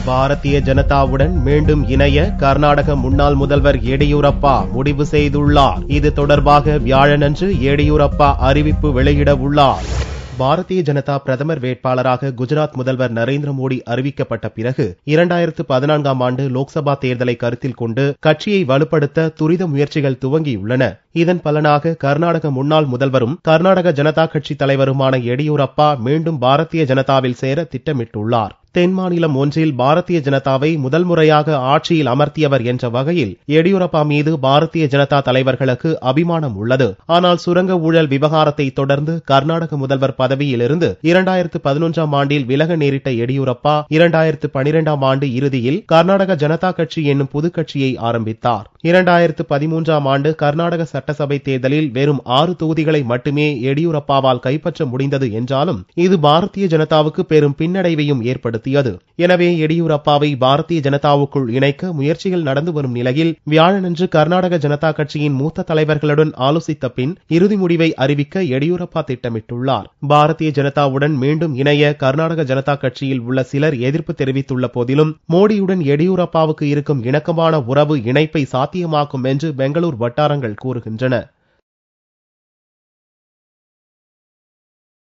பாரதிய ஜனதாவுடன் மீண்டும் இணைய கர்நாடக முன்னாள் முதல்வர் எடியூரப்பா முடிவு செய்துள்ளார். இது தொடர்பாக வியாழனன்று எடியூரப்பா அறிவிப்பு வெளியிட உள்ளார். பாரதிய ஜனதா பிரதமர் வேட்பாளராக குஜராத் முதல்வர் நரேந்திர மோடி அறிவிக்கப்பட்ட பிறகு 2014ஆம் ஆண்டு லோக்சபா தேர்தலை கருத்தில் கொண்டு கட்சியை வலுப்படுத்த துரித முயற்சிகள் துவங்கியுள்ளன. இதன் பலனாக கர்நாடக முன்னாள் முதல்வரும் கர்நாடக ஜனதா கட்சி தலைவருமான எடியூரப்பா மீண்டும் பாரதிய ஜனதாவில் சேர திட்டமிட்டுள்ளார். தென் மாநிலம் ஒன்றில் பாரதிய ஜனதாவை முதல் முறையாக ஆட்சியில் அமர்த்தியவர் என்ற வகையில் எடியூரப்பா மீது பாரதிய ஜனதா தலைவர்களுக்கு அபிமானம் உள்ளது. ஆனால் சுரங்க ஊழல் விவகாரத்தை தொடர்ந்து கர்நாடக முதல்வர் பதவியிலிருந்து 2011ஆம் ஆண்டில் விலக நேரிட்ட எடியூரப்பா 2012ஆம் ஆண்டு இறுதியில் கர்நாடக ஜனதா கட்சி என்னும் புது கட்சியை ஆரம்பித்தார். 2013ஆம் ஆண்டு கர்நாடக சட்டசபை தேர்தலில் வெறும் 6 தொகுதிகளை மட்டுமே எடியூரப்பாவால் கைப்பற்ற முடிந்தது என்றாலும் இது பாரதிய ஜனதாவுக்கு பெரும் பின்னடைவையும் ஏற்படுத்தியது. எனவே எடியூரப்பாவை பாரதிய ஜனதாவுக்குள் இணைக்க முயற்சிகள் நடந்து வரும் நிலையில் வியாழனன்று கர்நாடக ஜனதா கட்சியின் மூத்த தலைவர்களுடன் ஆலோசித்த பின் இறுதி முடிவை அறிவிக்க எடியூரப்பா திட்டமிட்டுள்ளார். பாரதிய ஜனதாவுடன் மீண்டும் இணைய கர்நாடக ஜனதா கட்சியில் உள்ள சிலர் எதிர்ப்பு தெரிவித்துள்ள போதிலும் மோடியுடன் எடியூரப்பாவுக்கு இருக்கும் இணக்கமான உறவு இணைப்பை சாத்தியமாக்கும் என்று பெங்களூர் வட்டாரங்கள் கூறுகின்றன.